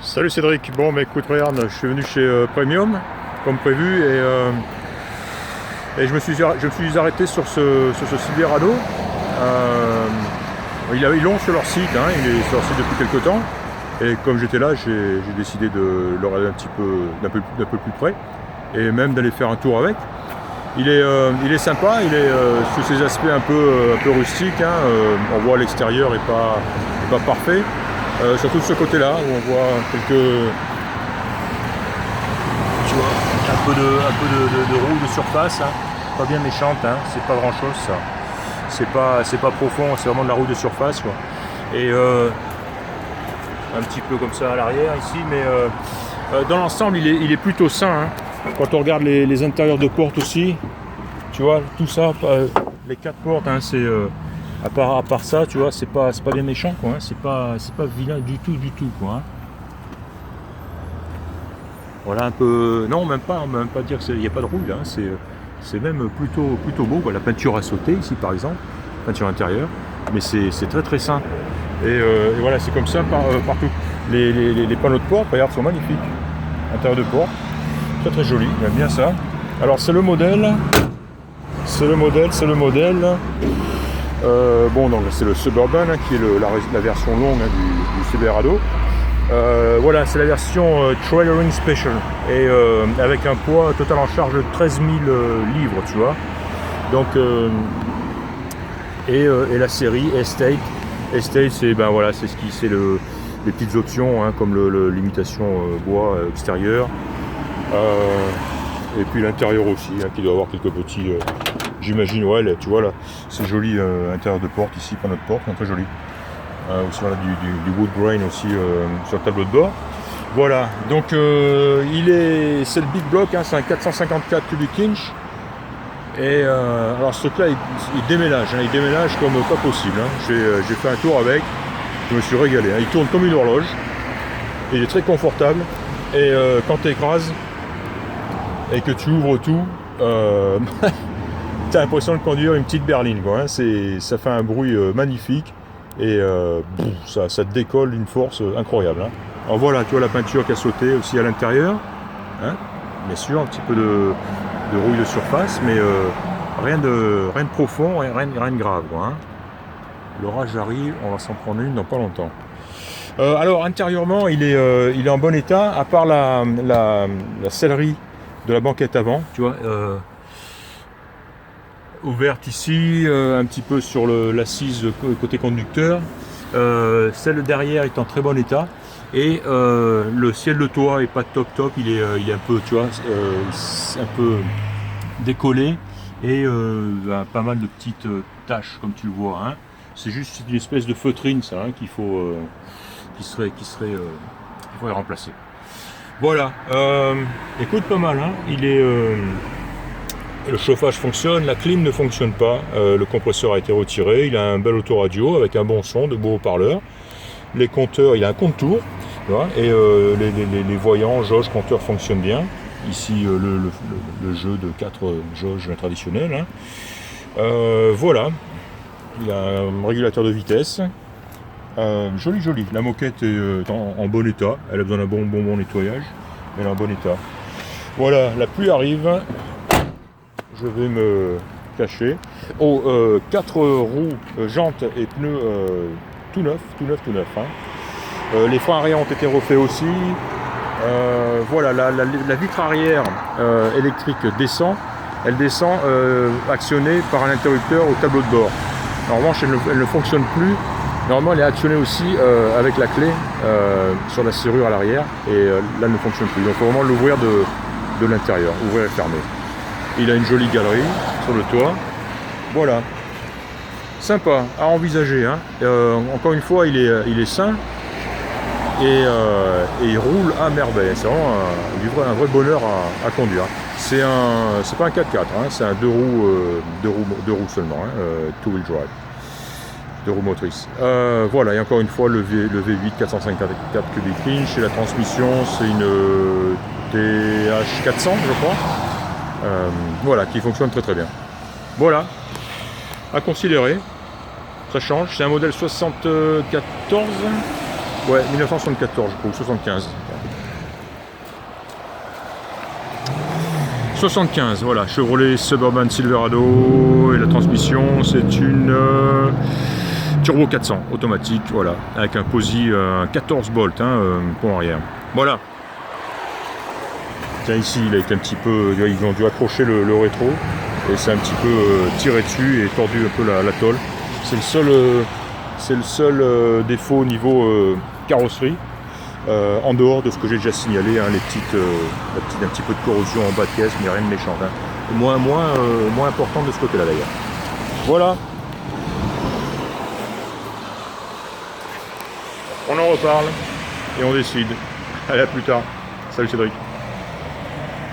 Salut Cédric, bon bah écoute regarde, je suis venu chez Premium comme prévu et je me suis arrêté sur ce Silverado. Ils l'ont sur leur site, hein, il est sur leur site depuis quelques temps et comme j'étais là j'ai décidé de le regarder d'un peu plus près et même d'aller faire un tour avec. Il est sympa, il est sous ses aspects un peu rustiques, hein, on voit l'extérieur est pas parfait. Surtout de ce côté-là où on voit quelques, tu vois, un peu de roues de surface, hein, pas bien méchante, hein, c'est pas grand-chose ça. C'est pas profond, c'est vraiment de la roue de surface, quoi. Et un petit peu comme ça à l'arrière ici, mais dans l'ensemble il est plutôt sain. Hein. Quand on regarde les intérieurs de porte aussi, tu vois, tout ça, les 4 portes, hein, c'est à part ça, tu vois, c'est pas bien méchant, quoi. Hein, c'est pas vilain du tout, quoi. Hein. Voilà un peu, non, même pas dire qu'il n'y a pas de rouille, hein, c'est même plutôt beau. Quoi. La peinture a sauté ici, par exemple, peinture intérieure, mais c'est très sain. Et voilà, c'est comme ça partout. Les panneaux de porte, regarde, sont magnifiques. Intérieur de porte, très joli, j'aime bien ça. Alors c'est le modèle. Bon, donc c'est le Suburban, hein, qui est la version longue, hein, du Silverado. Voilà, c'est la version Trailering Special et avec un poids total en charge de 13 000 livres, tu vois. Donc et la série Estate, c'est voilà, c'est les petites options, hein, comme l'imitation bois extérieur. Et puis l'intérieur aussi, hein, qui doit avoir quelques petits. J'imagine, ouais, là, tu vois là, c'est joli intérieur de porte ici, panneau de porte, très joli. Aussi voilà, du wood grain aussi sur le tableau de bord. Voilà, donc c'est le big block, hein, c'est un 454 cubic inch. Et alors ce truc-là, il déménage, hein, il déménage comme pas possible. Hein. J'ai fait un tour avec, je me suis régalé. Hein. Il tourne comme une horloge, il est très confortable. Et quand tu écrases et que tu ouvres tout, t'as l'impression de conduire une petite berline, quoi, hein. Ça fait un bruit magnifique et ça te décolle d'une force incroyable. Hein. Alors voilà, tu vois la peinture qui a sauté aussi à l'intérieur, hein. Bien sûr, un petit peu de rouille de surface, mais rien de profond, rien de grave, quoi, hein. L'orage arrive, on va s'en prendre une dans pas longtemps. Alors intérieurement, il est en bon état, à part la sellerie de la banquette avant, tu vois. Ouverte ici, un petit peu sur l'assise côté conducteur, celle derrière est en très bon état et le ciel de toit est pas top, il est un peu, tu vois, un peu décollé et pas mal de petites taches comme tu le vois, hein. C'est juste une espèce de feutrine, ça, hein, qu'il faudrait remplacer. Voilà, écoute, pas mal, hein. Le chauffage fonctionne, la clim ne fonctionne pas, le compresseur a été retiré, il a un bel autoradio avec un bon son, de beaux haut-parleurs. Les compteurs, il y a un compte-tour, et les voyants, jauges, compteurs fonctionnent bien. Ici, le jeu de 4 jauges traditionnelles. Hein. Voilà, il y a un régulateur de vitesse. Joli. La moquette est en bon état, elle a besoin d'un bon nettoyage, mais elle est en bon état. Voilà, la pluie arrive. Je vais me cacher. 4 roues, jantes et pneus tout neuf. Hein. Les freins arrière ont été refaits aussi. Voilà, la vitre arrière électrique descend. Elle descend actionnée par un interrupteur au tableau de bord. En revanche, elle ne fonctionne plus. Normalement, elle est actionnée aussi avec la clé sur la serrure à l'arrière. Et là, elle ne fonctionne plus. Donc, il faut vraiment l'ouvrir de l'intérieur, ouvrir et fermer. Il a une jolie galerie sur le toit. Voilà. Sympa, à envisager. Hein. Encore une fois, il est sain et il roule à merveille. C'est vraiment un vrai bonheur à conduire. C'est pas un 4x4, hein. C'est un 2 roues seulement, hein. 2-wheel drive. 2 roues motrices. Voilà, et encore une fois, le V8 454 cubic inch et la transmission, c'est une TH400, je crois. Voilà, qui fonctionne très bien. Voilà, à considérer. Ça change, c'est un modèle 74. Ouais, 1974, je crois, ou 75. 75, voilà, Chevrolet Suburban Silverado, et la transmission, c'est une Turbo 400 automatique, voilà, avec un posi 14 volts, pont arrière. Voilà. Tiens, ici, il a été un petit peu, ils ont dû accrocher le rétro, et c'est un petit peu tiré dessus et tordu un peu la tôle. C'est le seul défaut au niveau carrosserie. En dehors de ce que j'ai déjà signalé, un petit peu de corrosion en bas de caisse, mais rien de méchant. Moins important de ce côté-là d'ailleurs. Voilà. On en reparle et on décide. Allez, à plus tard. Salut Cédric.